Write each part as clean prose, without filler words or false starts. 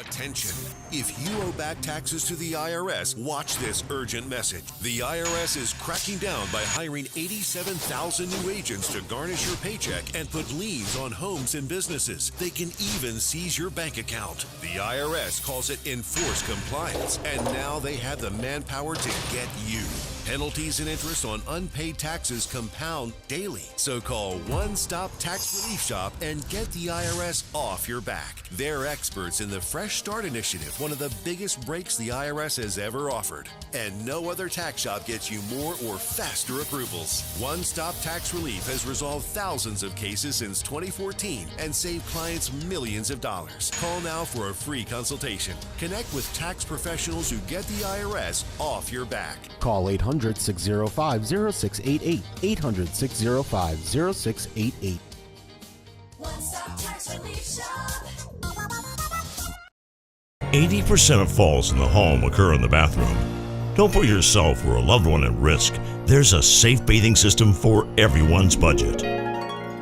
Attention. If you owe back taxes to the IRS, watch this urgent message. The IRS is cracking down by hiring 87,000 new agents to garnish your paycheck and put liens on homes and businesses. They can even seize your bank account. The IRS calls it enforced compliance, and now they have the manpower to get you. Penalties and interest on unpaid taxes compound daily. So call One Stop Tax Relief Shop and get the IRS off your back. They're experts in the Fresh Start Initiative, one of the biggest breaks the IRS has ever offered. And no other tax shop gets you more or faster approvals. One Stop Tax Relief has resolved thousands of cases since 2014 and saved clients millions of dollars. Call now for a free consultation. Connect with tax professionals who get the IRS off your back. Call 800-605-0688. 800-605-0688. One Stop Tax Relief Shop. 80% of falls in the home occur in the bathroom. Don't put yourself or a loved one at risk. There's a safe bathing system for everyone's budget.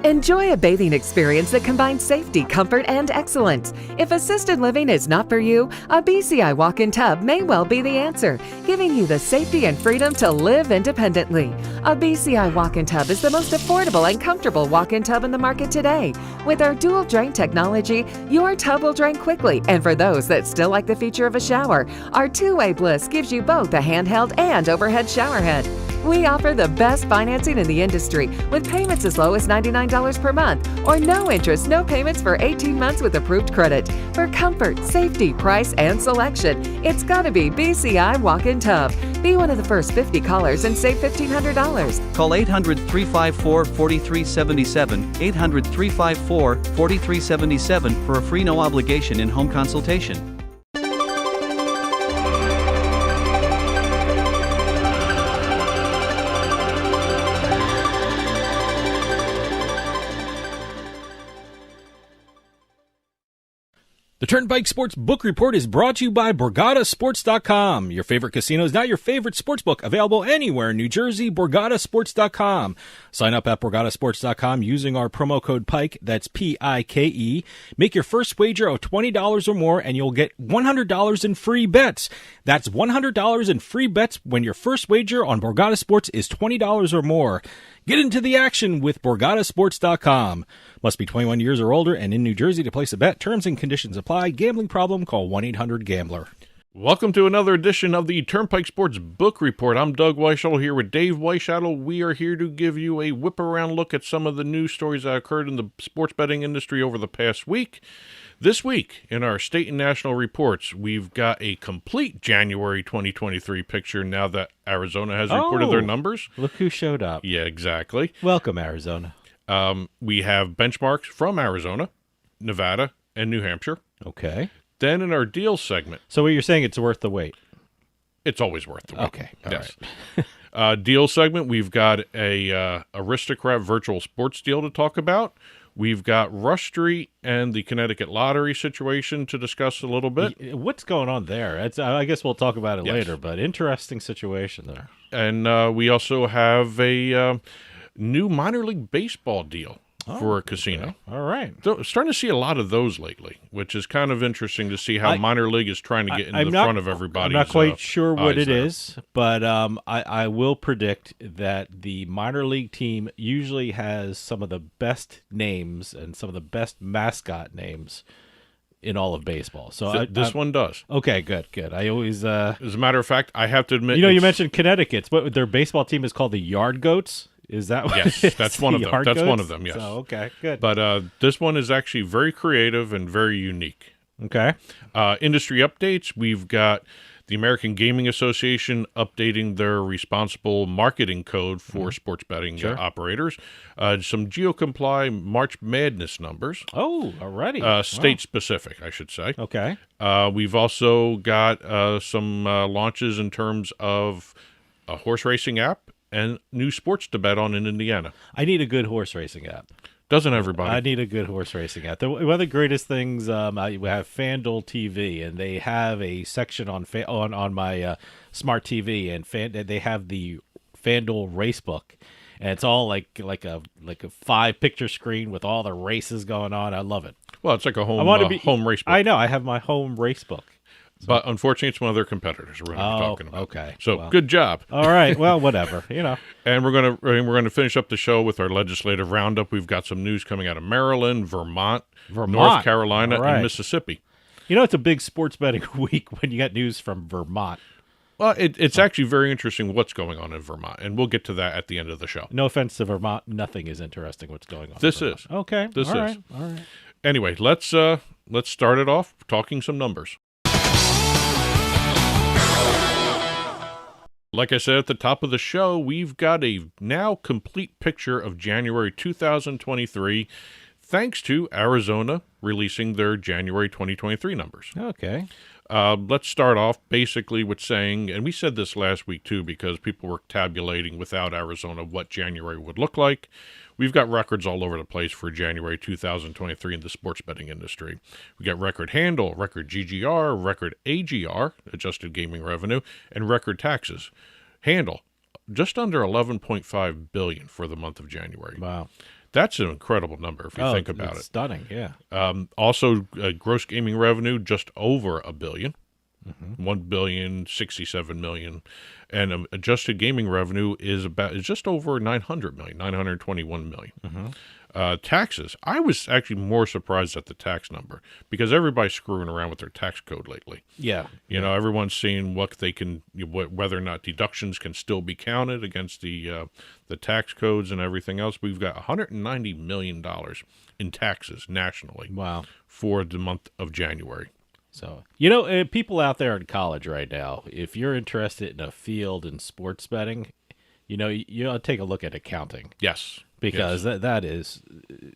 Enjoy a bathing experience that combines safety, comfort, and excellence. If assisted living is not for you, a BCI walk-in tub may well be the answer, giving you the safety and freedom to live independently. A BCI walk-in tub is the most affordable and comfortable walk-in tub in the market today. With our dual drain technology, your tub will drain quickly, and for those that still like the feature of a shower, our two-way bliss gives you both a handheld and overhead shower head. We offer the best financing in the industry with payments as low as $99 per month or no interest, no payments for 18 months with approved credit. For comfort, safety, price, and selection, it's got to be BCI Walk-In Tub. Be one of the first 50 callers and save $1,500. Call 800-354-4377, 800-354-4377 for a free no obligation in-home consultation. The Turnpike Sports Book Report is brought to you by BorgataSports.com. Your favorite casino is now your favorite sportsbook. Available anywhere in New Jersey, BorgataSports.com. Sign up at BorgataSports.com using our promo code PIKE, that's P-I-K-E. Make your first wager of $20 or more and you'll get $100 in free bets. That's $100 in free bets when your first wager on Borgata Sports is $20 or more. Get into the action with BorgataSports.com. Must be 21 years or older and in New Jersey to place a bet. Terms and conditions apply. Gambling problem? Call 1-800-GAMBLER. Welcome to another edition of the Turnpike Sports Book Report. I'm Doug Weischadle here with Dave Weischadle. We are here to give you a whip-around look at some of the news stories that occurred in the sports betting industry over the past week. This week, in our state and national reports, we've got a complete January 2023 picture now that Arizona has reported their numbers. Look who showed up. Yeah, exactly. Welcome, Arizona. We have benchmarks from Arizona, Nevada, and New Hampshire. Okay. Then in our deals segment. So what you're saying, it's worth the wait? It's always worth the wait. Okay. All yes. right. Deals segment, we've got a Aristocrat Virtual Sports deal to talk about. We've got Rush Street and the Connecticut Lottery situation to discuss a little bit. What's going on there? I guess we'll talk about it Yes. later, but interesting situation there. And we also have a new minor league baseball deal for a casino. Okay. All right. So, starting to see a lot of those lately, which is kind of interesting to see how minor league is trying to get into the front of everybody. I'm not quite sure what it there. is, but I will predict that the minor league team usually has some of the best names and some of the best mascot names in all of baseball. So This one does. Okay, good. I always as a matter of fact, I have to admit, you mentioned Connecticut's, but their baseball team is called the Yard Goats. Is that what yes, it is? that's one of them. That's one of them, yes. So, okay, good. But this one is actually very creative and very unique. Okay. Industry updates. We've got the American Gaming Association updating their responsible marketing code for sports betting operators. Some GeoComply March Madness numbers. Oh, already. State-specific, I should say. Okay. We've also got some launches in terms of a horse racing app and new sports to bet on in Indiana. I need a good horse racing app. Doesn't everybody? I need a good horse racing app. One of the greatest things, we have FanDuel TV, and they have a section on my smart TV, and they have the FanDuel Racebook, and it's all like a 5-picture screen with all the races going on. I love it. Well, it's like a home, I want to be home race book. I know. I have my home race book. But unfortunately, it's one of their competitors we're going to be talking about. Okay. So Well. good job. All right. Well, whatever. And we're gonna finish up the show with our legislative roundup. We've got some news coming out of Maryland, Vermont, North Carolina, All right. and Mississippi. It's a big sports betting week when you get news from Vermont. Well, it's actually very interesting what's going on in Vermont, and we'll get to that at the end of the show. No offense to Vermont, nothing is interesting what's going on. This in Vermont. is. Okay. This All is. right. All right. Anyway, let's start it off talking some numbers. Like I said at the top of the show, we've got a now complete picture of January 2023, thanks to Arizona releasing their January 2023 numbers. Okay. Let's start off basically with saying, and we said this last week too, because people were tabulating without Arizona what January would look like. We've got records all over the place for January 2023 in the sports betting industry. We got record handle, record GGR, record AGR, adjusted gaming revenue, and record taxes. Handle, just under $11.5 billion for the month of January. Wow. That's an incredible number if you think about it's it. Stunning, yeah. Also, gross gaming revenue just over $1 billion, $1,067 million, and adjusted gaming revenue is just over $900 million, $921 million. Taxes. I was actually more surprised at the tax number because everybody's screwing around with their tax code lately. Yeah. Everyone's seeing what they can, whether or not deductions can still be counted against the tax codes and everything else. We've got $190 million in taxes nationally. Wow. For the month of January. So, people out there in college right now, if you're interested in a field in sports betting, you ought to take a look at accounting. Yes. Because that is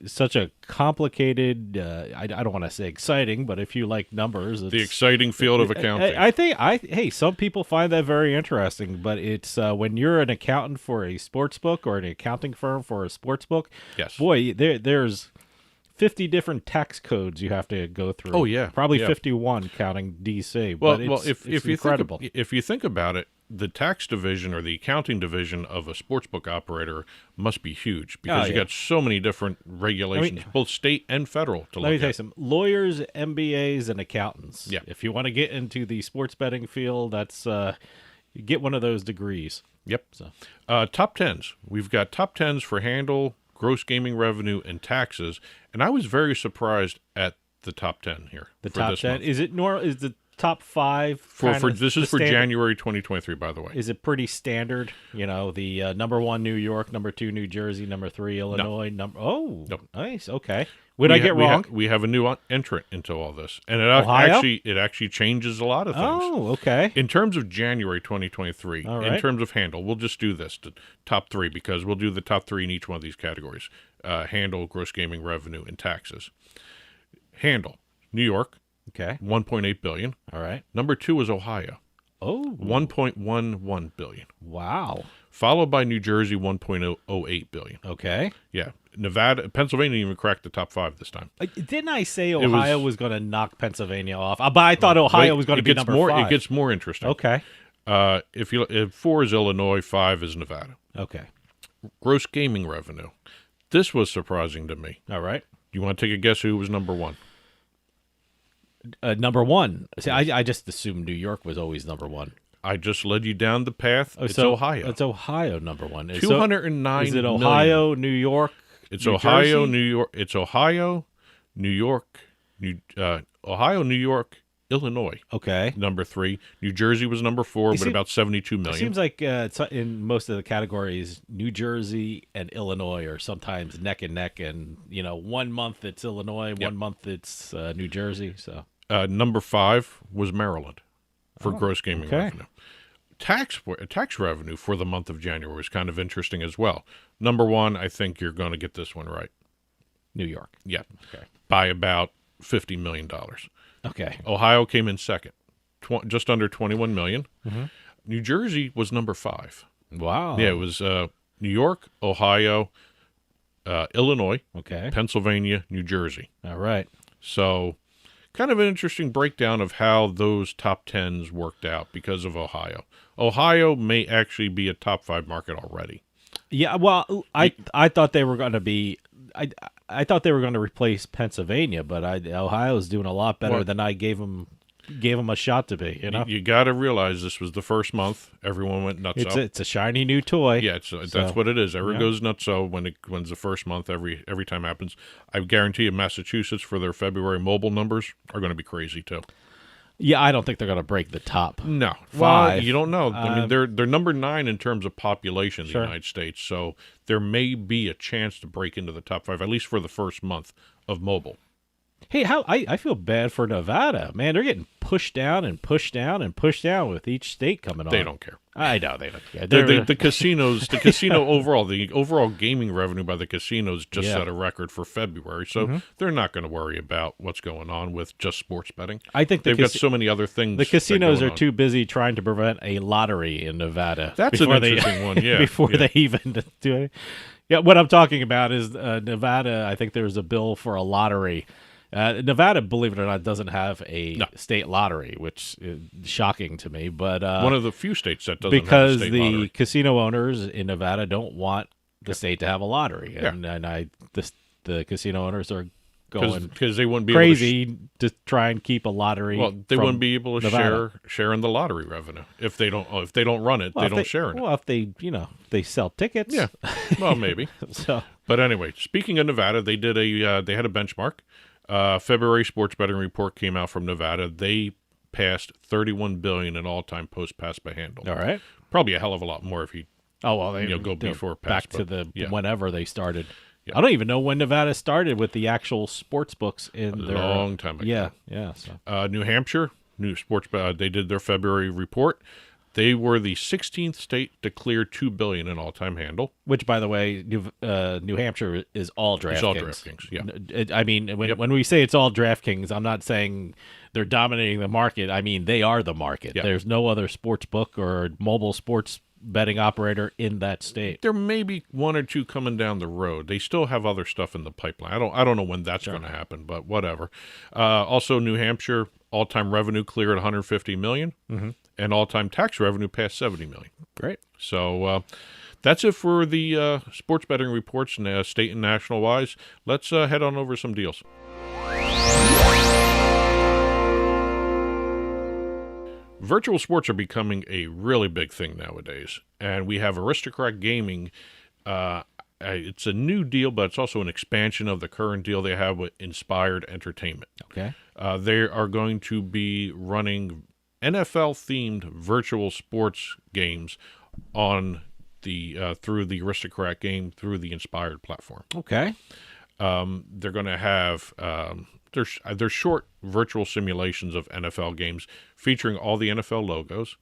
such a complicated, I don't want to say exciting, but if you like numbers. It's, the exciting field of accounting. I think, some people find that very interesting, but it's when you're an accountant for a sports book or an accounting firm for a sports book, yes. Boy, there's 50 different tax codes you have to go through. Oh, yeah. Probably yeah. 51 counting DC. Well, but if you incredible. if you think about it, the tax division or the accounting division of a sportsbook operator must be huge because you got so many different regulations, both state and federal. Let me tell you something. Lawyers, MBAs, and accountants. Yeah. If you want to get into the sports betting field, that's get one of those degrees. Yep. So. Top tens. We've got top tens for handle, gross gaming revenue, and taxes. And I was very surprised at the top 10 here. The top 10 is it is the top 5 for this is for standard? January 2023, by the way. Is it pretty standard? The number 1 New York, number 2 New Jersey, number 3 Illinois, nice. Okay. Would I get wrong? We have a new entrant into all this, and it actually changes a lot of things. Oh, okay. In terms of January 2023, all right. In terms of handle, we'll just do this to top 3 because we'll do the top 3 in each one of these categories: handle, gross gaming revenue, and taxes. Handle, New York, okay, $1.8 billion. All right. Number 2 is Ohio. Oh, $1.11 billion. Wow. Followed by New Jersey, $1.08 billion. Okay. Yeah. Nevada, Pennsylvania even cracked the top 5 this time. Didn't I say Ohio was going to knock Pennsylvania off? But I thought Ohio was going to be number 5. It gets more interesting. Okay. If 4 is Illinois, 5 is Nevada. Okay. Gross gaming revenue. This was surprising to me. All right. You want to take a guess who was number 1? Number 1. See, I just assumed New York was always number 1. I just led you down the path. It's Ohio. It's Ohio number 1. $209 Is it Ohio, million. New York? It's New Ohio, Jersey? New York. It's Ohio, New York, Ohio, New York, Illinois. Okay. Number 3. New Jersey was number 4, but about $72 million. It seems like in most of the categories, New Jersey and Illinois are sometimes neck and neck, and 1 month it's Illinois, 1 month it's New Jersey. So number 5 was Maryland for gross gaming revenue. Tax revenue for the month of January was kind of interesting as well. Number 1, I think you're going to get this one right. New York. Yeah. Okay. By about $50 million. Okay. Ohio came in second, just under $21 million. Mm-hmm. New Jersey was number 5. Wow. Yeah, it was New York, Ohio, Illinois, okay, Pennsylvania, New Jersey. All right. So kind of an interesting breakdown of how those top 10s worked out because of Ohio. Ohio may actually be a top 5 market already. Yeah, well, I thought they were going to be I thought they were going to replace Pennsylvania, but Ohio's doing a lot better than I gave them a shot to be. You got to realize this was the first month. Everyone went nuts. It's a shiny new toy. Yeah, that's what it is. Everyone goes nuts. So when's the first month, every time happens. I guarantee you, Massachusetts for their February mobile numbers are going to be crazy too. Yeah, I don't think they're going to break the top. No, 5. Well, you don't know. I mean, they're number 9 in terms of population in the United States. So there may be a chance to break into the top 5, at least for the first month of mobile. Hey, I feel bad for Nevada. Man, they're getting pushed down and pushed down and pushed down with each state coming on. They don't care. I know they don't care. The casinos, the overall gaming revenue by the casinos just set a record for February. So they're not going to worry about what's going on with just sports betting. I think they've got so many other things. The casinos are too busy trying to prevent a lottery in Nevada. That's an interesting one. Yeah, before they even do it. Yeah, what I'm talking about is Nevada. I think there's a bill for a lottery. Nevada, believe it or not, doesn't have a state lottery, which is shocking to me. But one of the few states that doesn't because have a state the lottery. Casino owners in Nevada don't want the state to have a lottery, and the casino owners are going because they wouldn't be crazy able to try and keep a lottery. Well, they wouldn't be able to Nevada. share in the lottery revenue if they don't run it. They don't share in it. Well, if they sell tickets, yeah, well maybe. But anyway, speaking of Nevada, they did they had a benchmark. February sports betting report came out from Nevada. They passed $31 billion in all-time post-pass by handle. All right, probably a hell of a lot more if you. Oh well, they go before back pass, to the whenever they started. Yeah. I don't even know when Nevada started with the actual sports books in a long time ago. Yeah. So. New Hampshire, new sports. They did their February report. They were the 16th state to clear $2 billion in all-time handle. Which, by the way, New Hampshire is all DraftKings. It's all DraftKings, yeah. I mean, when we say it's all DraftKings, I'm not saying they're dominating the market. I mean, they are the market. Yeah. There's no other sports book or mobile sports betting operator in that state. There may be one or two coming down the road. They still have other stuff in the pipeline. I don't know when that's going to happen, but whatever. Also, New Hampshire all-time revenue cleared $150 million, and all-time tax revenue passed $70 million. Great. So that's it for the sports betting reports, state and national wise. Let's head on over some deals. Virtual sports are becoming a really big thing nowadays, and we have Aristocrat Gaming. It's a new deal, but it's also an expansion of the current deal they have with Inspired Entertainment. Okay. They are going to be running NFL-themed virtual sports games on the through the Aristocrat game through the Inspired platform. Okay. They're going to have they're short virtual simulations of NFL games featuring all the NFL logos.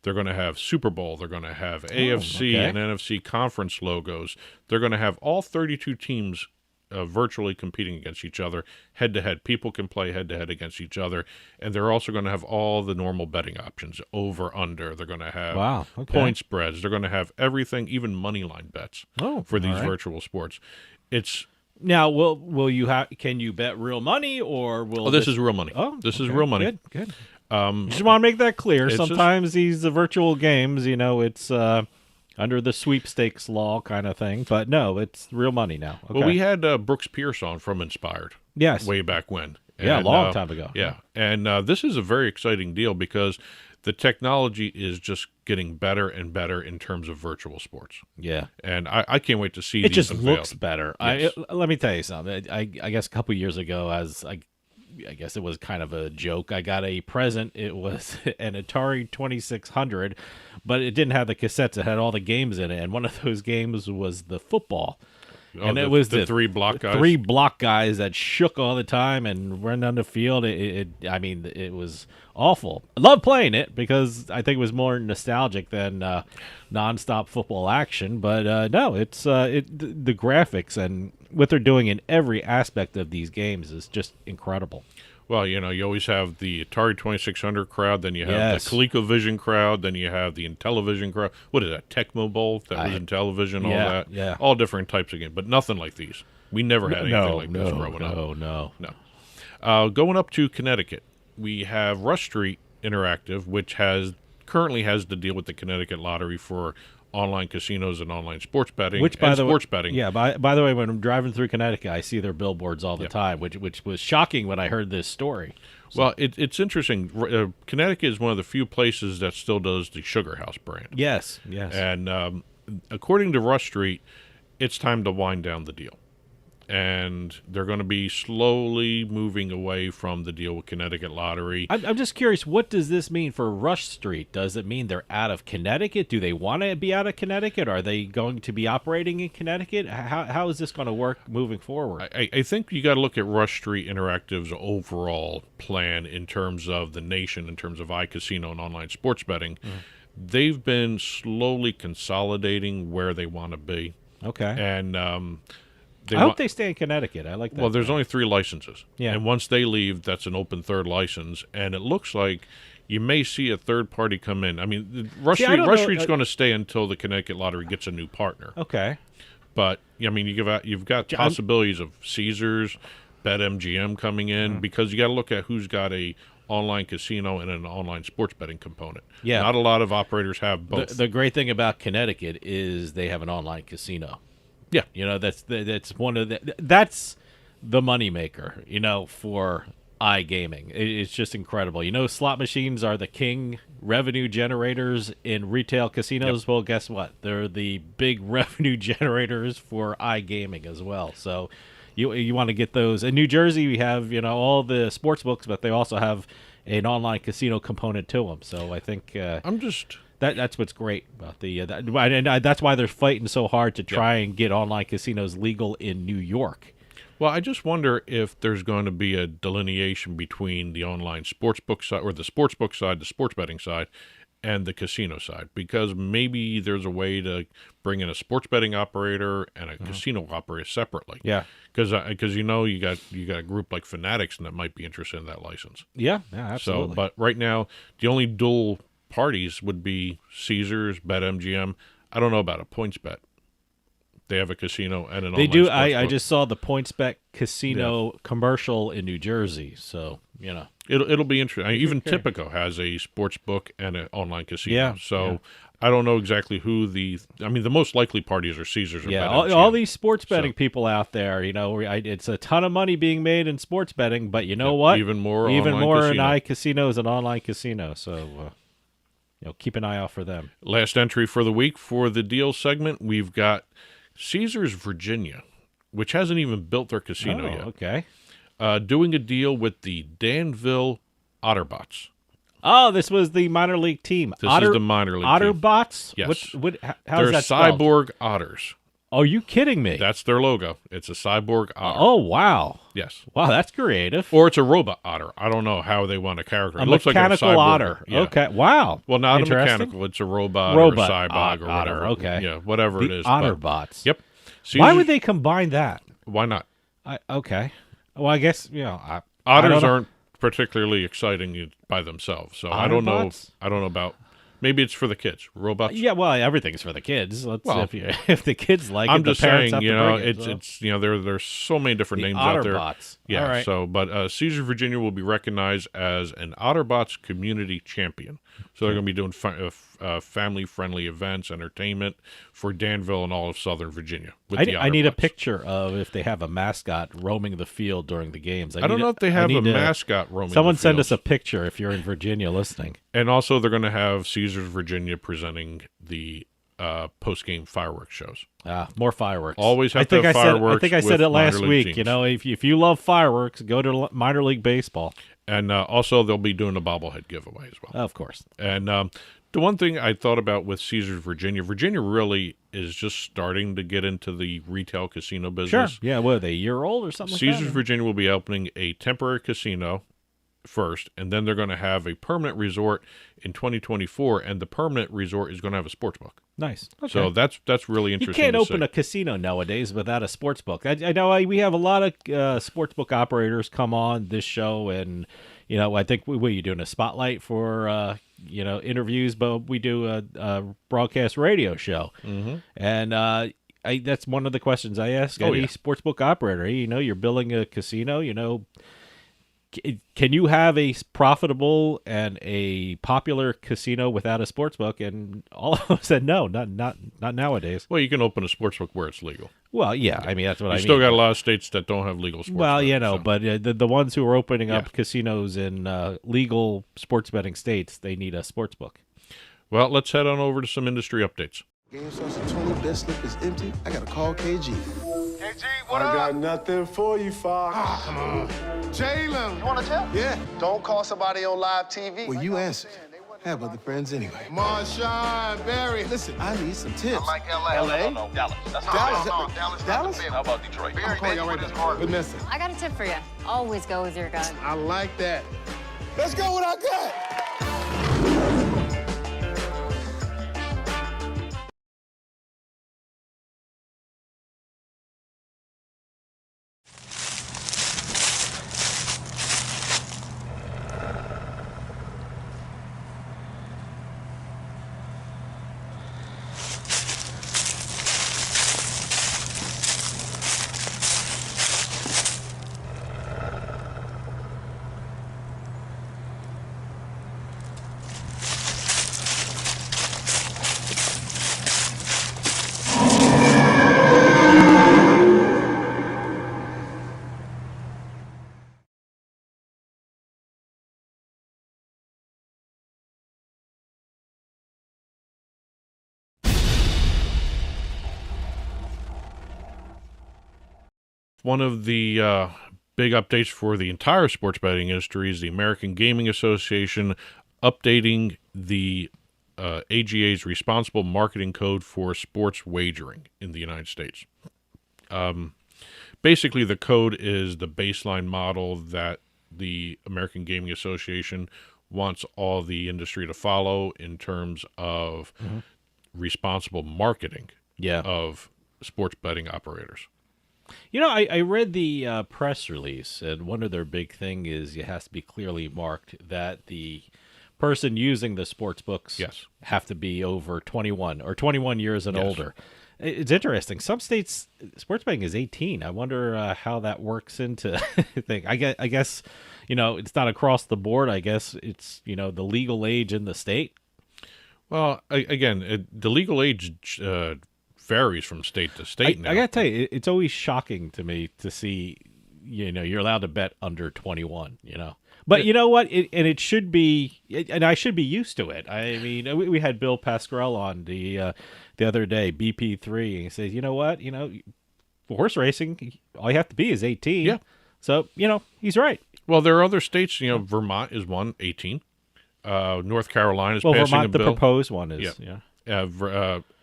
They're going to have Super Bowl. They're going to have AFC and NFC conference logos. They're going to have all 32 teams virtually competing against each other head-to-head. People can play head-to-head against each other. And they're also going to have all the normal betting options, over, under. They're going to have point spreads. They're going to have everything, even money line bets for these virtual sports. It's... Now, will you can you bet real money, or will this is real money. This is real money. Good. Just want to make that clear. Sometimes these virtual games, it's under the sweepstakes law kind of thing, but no, it's real money now. Okay. Well, we had Brooks Pierce on from Inspired. Yes. Way back when. A long time ago. Yeah, and this is a very exciting deal because the technology is just getting better and better in terms of virtual sports. Yeah. And I can't wait to see it. These Just unveiled. looks better. Yes. Let me tell you something. I guess a couple years ago, I guess it was kind of a joke, I got a present. It was an Atari 2600, but it didn't have the cassettes. It had all the games in it, and one of those games was the football. And it was the three block guys. 3 block guys that shook all the time and ran down the field. It was awful. I love playing it because I think it was more nostalgic than nonstop football action. But no, it's the graphics and what they're doing in every aspect of these games is just incredible. Well, you always have the Atari 2600 crowd, then you have the ColecoVision crowd, then you have the Intellivision crowd. What is that, Tecmo Bowl? That was in television, all that. Yeah. All different types of games, but nothing like these. We never had anything like this growing up. No. Going up to Connecticut, we have Rush Street Interactive, which currently has the deal with the Connecticut Lottery for online casinos and online sports betting, Which, by and the way, sports betting. Yeah, by the way, when I'm driving through Connecticut, I see their billboards all the time, which was shocking when I heard this story. So, Well, it's interesting. Connecticut is one of the few places that still does the Sugar House brand. yes. And according to Rush Street, it's time to wind down the deal. And they're going to be slowly moving away from the deal with Connecticut Lottery. I'm just curious, what does this mean for Rush Street? Does it mean they're out of Connecticut? Do they want to be out of Connecticut? Are they going to be operating in Connecticut? How is this going to work moving forward? I think you got to look at Rush Street Interactive's overall plan in terms of the nation, in terms of iCasino and online sports betting. They've been slowly consolidating where they want to be. Okay. And I hope they stay in Connecticut. I like that. well, there's only 3 licenses. Yeah. And once they leave, that's an open third license. And it looks like you may see a third party come in. I mean, Rush Street's going to stay until the Connecticut Lottery gets a new partner. Okay. But, I mean, you've got possibilities of Caesars, BetMGM coming in, because you got to look at who's got a online casino and an online sports betting component. Yeah. Not a lot of operators have both. The great thing about Connecticut is they have an online casino. Yeah. You know, that's one of that's the moneymaker, for iGaming. It's just incredible. Slot machines are the king revenue generators in retail casinos. Yep. Well, guess what? They're the big revenue generators for iGaming as well. So you want to get those. In New Jersey, we have, all the sports books, but they also have an online casino component to them. So I think that's what's great about that's why they're fighting so hard to try and get online casinos legal in New York. Well, I just wonder if there's going to be a delineation between the online sportsbook side, or the sportsbook side, the sports betting side, and the casino side, because maybe there's a way to bring in a sports betting operator and a casino operator separately. Yeah, because you got a group like Fanatics that might be interested in that license. Yeah, absolutely. So, but right now, the only dual parties would be Caesars, BetMGM. I don't know about a PointsBet. They have a casino and an They online do. sportsbook. I just saw the PointsBet casino commercial in New Jersey, so it'll be interesting. Even Tipico has a sports book and an online casino. Yeah. So I don't know exactly who the most likely parties are Caesars or BetMGM. all these sports betting people out there. It's a ton of money being made in sports betting, but you know what? Even more in casino. iCasinos and online casino. So keep an eye out for them. Last entry for the week for the deal segment, we've got Caesars Virginia, which hasn't even built their casino yet. Okay. Doing a deal with the Danville Otterbots. Oh, this was the minor league team. This is the minor league team. Otterbots? Yes. How's that spelled? cyborg otters. Are you kidding me? That's their logo. It's a cyborg otter. Oh, wow. Yes. Wow, that's creative. Or it's a robot otter. I don't know how they want to characterize it. A looks mechanical like a cyborg otter. Yeah. Okay, wow. Well, not a Interesting. mechanical. It's a robot or a cyborg or otter. whatever. Okay. Yeah, whatever it is. Otterbots. Yep. Why would they combine that? Why not? Okay. Well, I guess, Otters aren't particularly exciting by themselves. So I don't know. Otterbots? I don't know about. Maybe it's for the kids. Robots. Yeah, well, everything's for the kids. If the kids like I'm it, just the parents saying, have to bring it, it's there's so many different the names out there. Otterbots. Yeah. All right. So, but Caesars Virginia will be recognized as an Otterbots community champion. So they're going to be doing family-friendly events, entertainment for Danville and all of Southern Virginia. I need a picture of if they have a mascot roaming the field during the games. I don't know if they have a mascot roaming. Someone the send fields. us a picture if you're in Virginia listening. And also, they're going to have Caesars Virginia presenting the post-game fireworks shows. More fireworks. Always have to have fireworks. I think I said it last minor league week. teams. If you love fireworks, go to minor league baseball. And also, they'll be doing a bobblehead giveaway as well. Of course. And the one thing I thought about with Caesars Virginia really is just starting to get into the retail casino business. Sure. Yeah, what are they, a year old or something Caesars like that? Virginia will be opening a temporary casino first, and then they're going to have a permanent resort in 2024, and the permanent resort is going to have a sports book. Nice. Okay. So that's really interesting. You can't to open see. a casino nowadays without a sports book. I know we have a lot of sports book operators come on this show, and I think we're doing a spotlight for interviews, but we do a broadcast radio show, and that's one of the questions I ask any sports book operator. Hey, you're building a casino, can you have a profitable and a popular casino without a sports book? And all of them said no, not nowadays. Well, you can open a sports book where it's legal. Well, yeah, I mean that's what I You mean. still got a lot of states that don't have legal sports. Well, betting, so. but the ones who are opening up casinos in legal sports betting states, they need a sports book. Well, let's head on over to some industry updates. Game starts at 20, bet slip is empty. I gotta call KG. KG, what up? I got nothing for you, Fox. Ah, come on. Jalen. You want to tell? Yeah. Don't call somebody on live TV. Well, you answered. Have other friends anyway. Marshawn, Barry. Listen, I need some tips. I like LA. LA? No, Dallas. That's Dallas? No, Dallas. Dallas? How about Detroit? I'm Barry, calling y'all right now. Vanessa. I got a tip for you. Always go with your gut. I like that. Let's go with our gut. One of the big updates for the entire sports betting industry is the American Gaming Association updating the AGA's responsible marketing code for sports wagering in the United States. Basically, the code is the baseline model that the American Gaming Association wants all the industry to follow in terms of responsible marketing of sports betting operators. You know, I read the press release, and one of their big thing is it has to be clearly marked that the person using the sports books have to be over 21 or 21 years and older. It's interesting. Some states, sports betting is 18. I wonder how that works into thing. I guess, you know, it's not across the board. I guess it's, you know, the legal age in the state. Well, again, the legal age varies from state to state now. I gotta tell you, it's always shocking to me to see, you know, you're allowed to bet under 21, you know. But you know what? It should be, and I should be used to it. I mean, we had Bill Pasquarello on the other day, BP3, and he says, you know what? You know, for horse racing, all you have to be is 18. Yeah. So, you know, he's right. Well, there are other states, you know, Vermont is 18. North Carolina is passing Vermont, a bill. the proposed one is,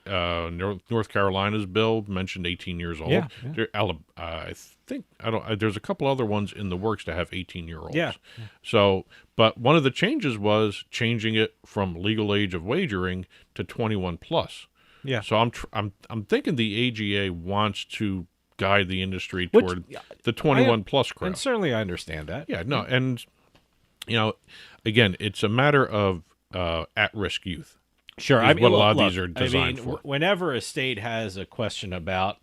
North Carolina's bill mentioned 18 years old. Yeah. I think there's a couple other ones in the works that have 18-year-olds. Yeah. So, but one of the changes was changing it from legal age of wagering to 21 plus. Yeah. So I'm thinking the AGA wants to guide the industry toward the 21 plus crowd. And certainly I understand that. Yeah. No, and you know, again, it's a matter of at-risk youth. Sure, I mean, what a lot of these are designed for. Whenever a state has a question about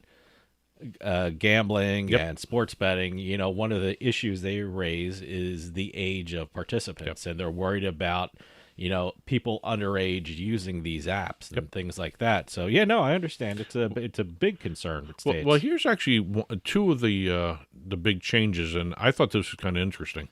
gambling and sports betting, you know, one of the issues they raise is the age of participants, and they're worried about, you know, people underage using these apps and things like that. So, yeah, no, I understand. It's a big concern with states. Well, here's actually two of the big changes, and I thought this was kind of interesting.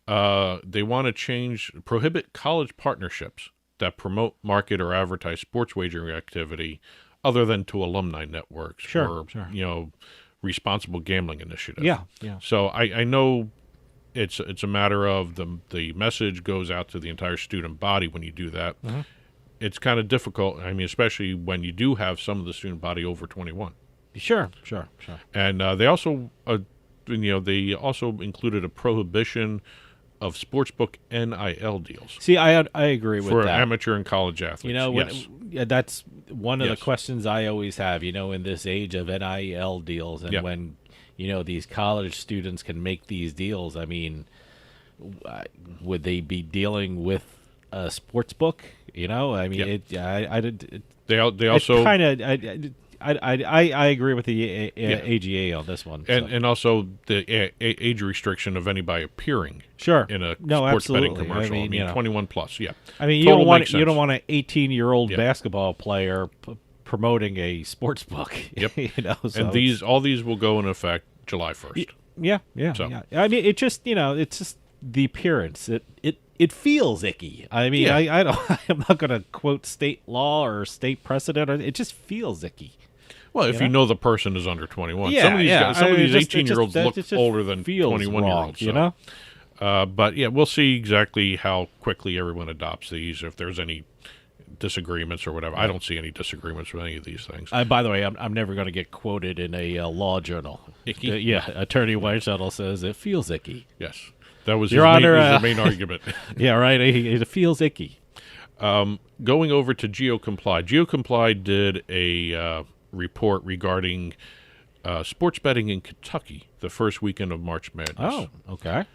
They want to prohibit college partnerships that promote, market, or advertise sports wagering activity other than to alumni networks or you know, responsible gambling initiatives. Yeah. So I know it's a matter of the message goes out to the entire student body when you do that. Mm-hmm. It's kind of difficult. I mean, especially when you do have some of the student body over 21. Sure. And they also, they also included a prohibition of sportsbook NIL deals. See, I agree with for that. Amateur and college athletes. You know, that's one of the questions I always have, you know, in this age of NIL deals and when, you know, these college students can make these deals. I mean, would they be dealing with a sports book? You know, I mean, they also kind of. I agree with the AGA on this one. And also the age restriction of anybody appearing in a sports absolutely. betting commercial. I mean 21 plus, yeah. I mean, you don't want an 18-year-old basketball player promoting a sports book. Yep. So and all these will go in effect July 1st. Yeah. I mean, it's just the appearance. It feels icky. I mean, I don't. I'm not going to quote state law or state precedent. It just feels icky. Well, if you know the person is under 21, yeah, some of these 18-year-olds look older than 21-year-olds. You know. But yeah, we'll see exactly how quickly everyone adopts these. If there's any disagreements or whatever, I don't see any disagreements with any of these things. By the way, I'm never going to get quoted in a law journal. Icky? Attorney Weischadle says it feels icky. Yes. That was Your Honor, his main argument. Yeah, right. It feels icky. Going over to GeoComply. GeoComply did a report regarding sports betting in Kentucky the first weekend of March Madness. Oh, okay.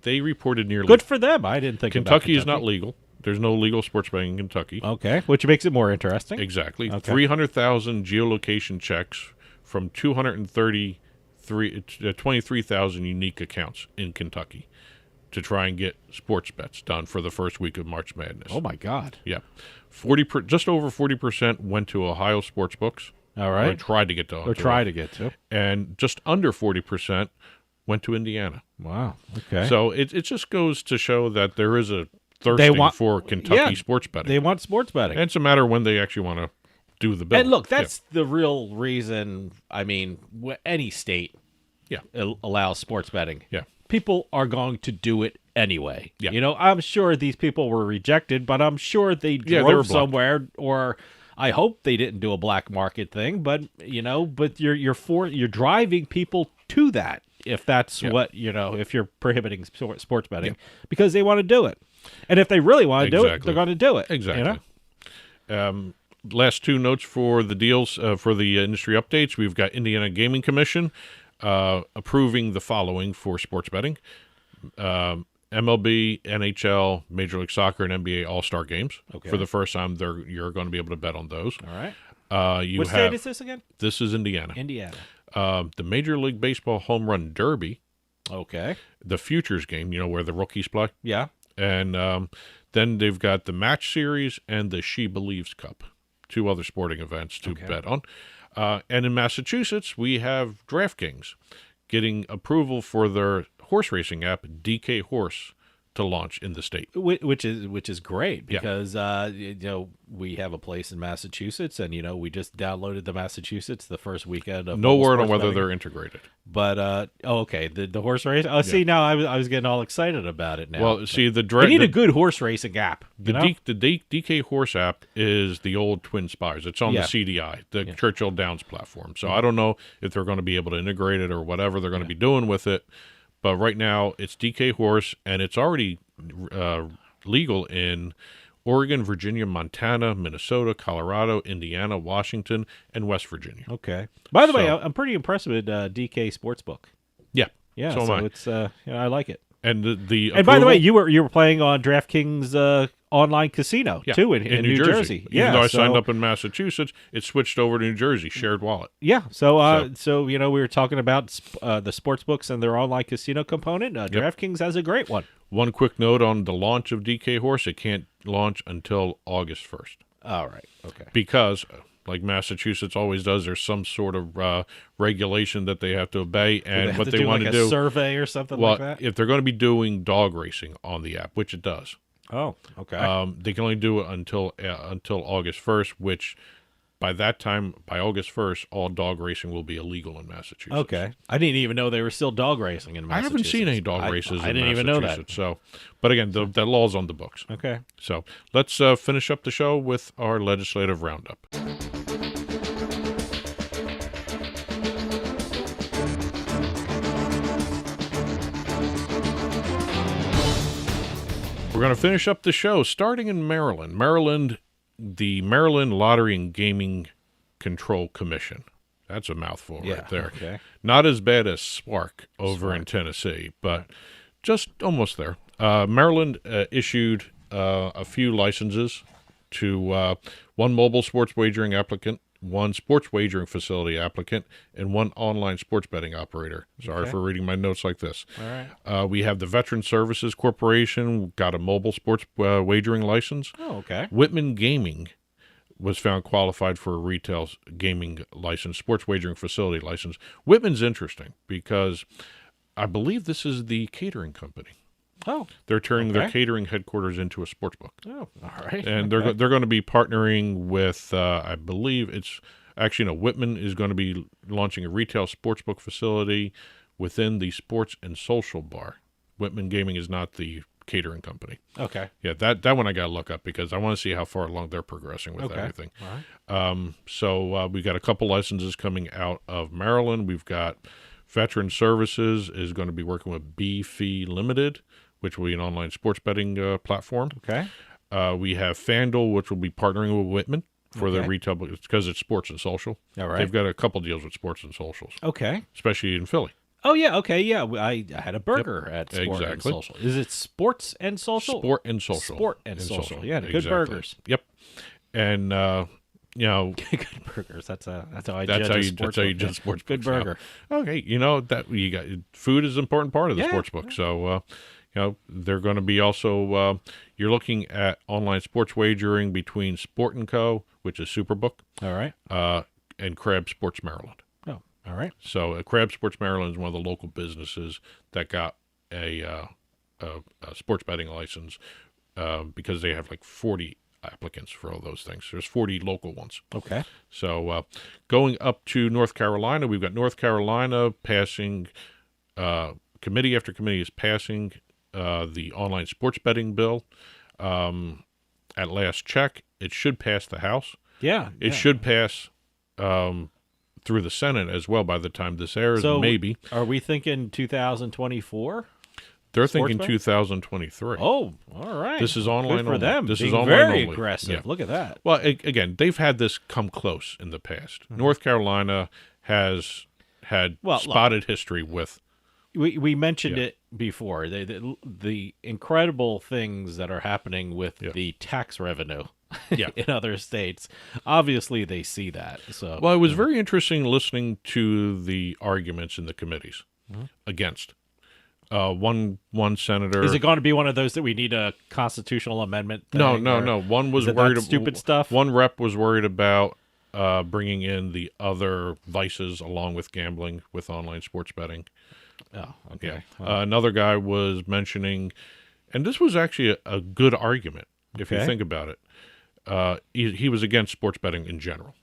They reported nearly... Good for them. I didn't think Kentucky is not legal. There's no legal sports betting in Kentucky. Okay, which makes it more interesting. Exactly. Okay. 300,000 geolocation checks from 23,000 unique accounts in Kentucky to try and get sports bets done for the first week of March Madness. Oh my God! Yeah, just over 40% went to Ohio sports books. All right, or tried to get to. And just under 40% went to Indiana. Wow. Okay. So it just goes to show that there is a thirsting for Kentucky sports betting. They want sports betting. And it's a matter of when they actually want to do the bill. And look, that's the real reason. I mean, any state allows sports betting. Yeah. People are going to do it anyway. Yeah. You know, I'm sure these people were rejected, but I'm sure they drove somewhere, or I hope they didn't do a black market thing. But you're driving people to that if that's what if you're prohibiting sports betting because they want to do it, and if they really want to do it, they're going to do it. Exactly. Last two notes for the deals for the industry updates. We've got Indiana Gaming Commission approving the following for sports betting: MLB, NHL, Major League Soccer, and NBA All-Star games. Okay. For the first time, you're going to be able to bet on those. All right. What state is this again? This is Indiana. The Major League Baseball Home Run Derby. Okay. The Futures game, where the rookies play. Yeah. And then they've got the Match Series and the She Believes Cup. Two other sporting events to bet on. And in Massachusetts, we have DraftKings getting approval for their horse racing app, DK Horse, to launch in the state, which is great because we have a place in Massachusetts, and we just downloaded the Massachusetts the first weekend of no word on whether they're integrated. But the horse race. Oh, see, now I was getting all excited about it now. Well, see, they need a good horse racing app. The DK Horse app is the old Twin Spires. It's on the CDI, the Churchill Downs platform. So I don't know if they're going to be able to integrate it or whatever they're going to be doing with it. But right now, it's DK Horse, and it's already legal in Oregon, Virginia, Montana, Minnesota, Colorado, Indiana, Washington, and West Virginia. Okay. By the way, I'm pretty impressed with DK Sportsbook. Yeah. Yeah. So it's I like it. And and by the way, you were playing on DraftKings online casino too in New Jersey. Even though I signed up in Massachusetts, it switched over to New Jersey, shared wallet. Yeah. So we were talking about the sports books and their online casino component. DraftKings has a great one. One quick note on the launch of DK Horse: it can't launch until August 1st. All right. Okay. Because, like Massachusetts always does, there's some sort of regulation that they have to obey, and what they want to do, a survey or something like that. If they're going to be doing dog racing on the app, which it does. Oh, okay. They can only do it until August 1st, which by that time, by August 1st, all dog racing will be illegal in Massachusetts. Okay. I didn't even know they were still dog racing in Massachusetts. I haven't seen any dog races I in didn't even know that. So, but again, that law's on the books. Okay. So let's finish up the show with our legislative roundup. We're going to finish up the show starting in Maryland. The Maryland Lottery and Gaming Control Commission. That's a mouthful right there. Okay. Not as bad as SPARC over in Tennessee, but just almost there. Maryland issued a few licenses to one mobile sports wagering applicant one sports wagering facility applicant, and one online sports betting operator. Sorry for reading my notes like this. All right. We have the Veteran Services Corporation, got a mobile sports wagering license. Oh, okay. Whitman Gaming was found qualified for a retail gaming license, sports wagering facility license. Whitman's interesting because I believe this is the catering company. Oh, they're turning their catering headquarters into a sports book. Oh, all right. And they're going to be partnering with, I believe it's actually, no, Whitman is going to be launching a retail sports book facility within the Sports and Social Bar. Whitman Gaming is not the catering company. Okay. Yeah, that one I got to look up because I want to see how far along they're progressing with everything. All right. So we got a couple licenses coming out of Maryland. We've got Veteran Services is going to be working with B-Fee Limited, which will be an online sports betting platform. Okay. We have FanDuel, which will be partnering with Whitman for the retail, because it's sports and social. All right. They've got a couple deals with sports and socials. Okay. Especially in Philly. Oh, yeah. Okay. Yeah. I had a burger at Sport and Social. Is it Sports and Social? Sport and Social. Sport and social. Yeah. Good burgers. Yep. And, good burgers. That's how I judge That's how you judge sports Good books burger. Now. Okay. That you got food is an important part of the sports book. So, they're going to be also, you're looking at online sports wagering between Sport & Co., which is Superbook. All right. And Crab Sports Maryland. Oh, all right. So Crab Sports Maryland is one of the local businesses that got a sports betting license because they have like 40 applicants for all those things. There's 40 local ones. Okay. So going up to North Carolina, we've got North Carolina passing, committee after committee is passing the online sports betting bill. At last check, it should pass the House. Yeah. It should pass through the Senate as well by the time this airs, so maybe. Are we thinking 2024? They're thinking 2023. Oh, all right. This is online Good for only. them. This Being is online very only. aggressive. Yeah. Look at that. Well, again, they've had this come close in the past. North Carolina has had spotted history with. We mentioned it before. The incredible things that are happening with the tax revenue in other states. Obviously, they see that. So, well, it was very interesting listening to the arguments in the committees against. One senator. Is it going to be one of those that we need a constitutional amendment thing, No. One was worried about stupid stuff. One rep was worried about bringing in the other vices along with gambling with online sports betting. Oh, okay. Yeah. Well. Another guy was mentioning, and this was actually a good argument if you think about it. He was against sports betting in general.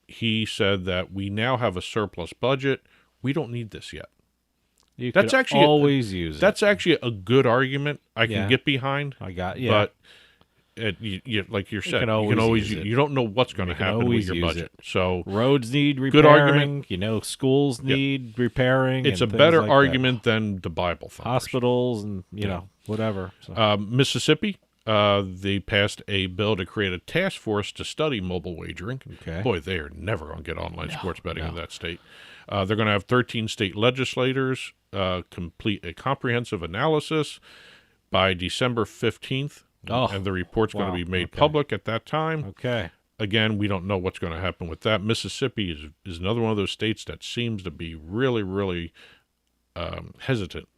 He said that we now have a surplus budget. We don't need this yet. You that's actually always use it. That's actually a good argument I can get behind. I got but you like you said, you can always you don't know what's going to happen with your budget. So roads need repairing. Good argument. Schools need repairing. It's and a better like argument than the Bible thumpers. Hospitals and whatever. So. Mississippi, they passed a bill to create a task force to study mobile wagering. Okay. Boy, they are never going to get online sports betting in that state. They're going to have 13 state legislators complete a comprehensive analysis by December 15th. And the report's going to be made public at that time. Okay. Again, we don't know what's going to happen with that. Mississippi is another one of those states that seems to be really, really hesitant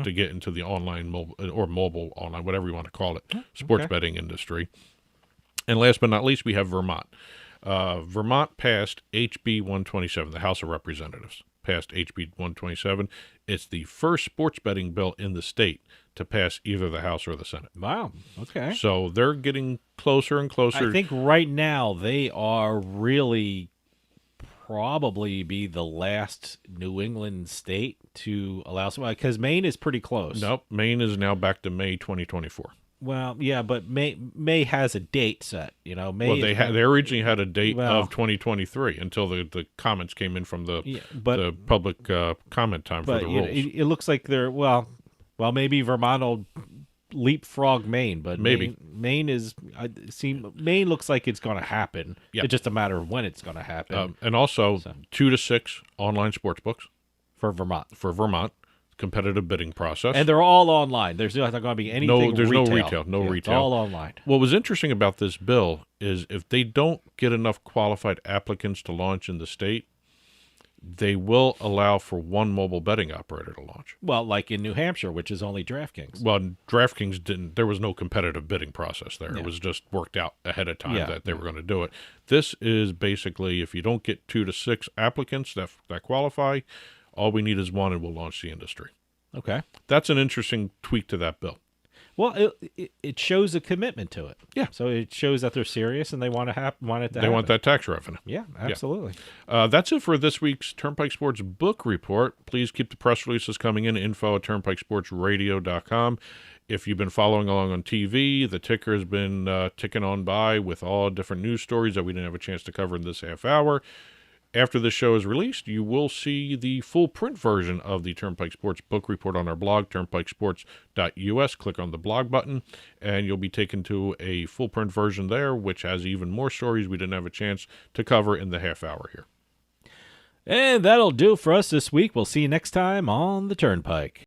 to get into the online mobile online, whatever you want to call it, sports betting industry. And last but not least, we have Vermont. Vermont passed HB 127, the House of Representatives passed HB 127. It's the first sports betting bill in the state to pass either the House or the Senate. Wow. Okay. So they're getting closer and closer. I think right now they are really probably be the last New England state to allow somebody, because Maine is pretty close. Nope. Maine is now back to May 2024. Well, yeah, but May has a date set. May. Well, they originally had a date of 2023 until the comments came in from the public comment time for the rules. It looks like they're maybe Vermont will leapfrog Maine, but maybe Maine Maine looks like it's going to happen. Yeah. It's just a matter of when it's going to happen. And also 2 to 6 online sports books for Vermont. competitive bidding process. And they're all online. There's not going to be anything there's retail. no retail. No Yeah, retail. It's all online. What was interesting about this bill is if they don't get enough qualified applicants to launch in the state, they will allow for one mobile betting operator to launch. Well, like in New Hampshire, which is only DraftKings. Well, DraftKings didn't. There was no competitive bidding process there. Yeah. It was just worked out ahead of time Yeah. that they were going to do it. This is basically if you don't get 2 to 6 applicants that qualify, all we need is one, and we'll launch the industry. Okay. That's an interesting tweak to that bill. Well, it shows a commitment to it. Yeah. So it shows that they're serious and they want it to happen. They want that tax revenue. Yeah, absolutely. That's it for this week's Turnpike Sports Book Report. Please keep the press releases coming in, info@turnpikesportsradio.com. If you've been following along on TV, the ticker has been ticking on by with all different news stories that we didn't have a chance to cover in this half hour. After this show is released, you will see the full print version of the Turnpike Sports Book Report on our blog, turnpikesports.us. Click on the blog button, and you'll be taken to a full print version there, which has even more stories we didn't have a chance to cover in the half hour here. And that'll do it for us this week. We'll see you next time on the Turnpike.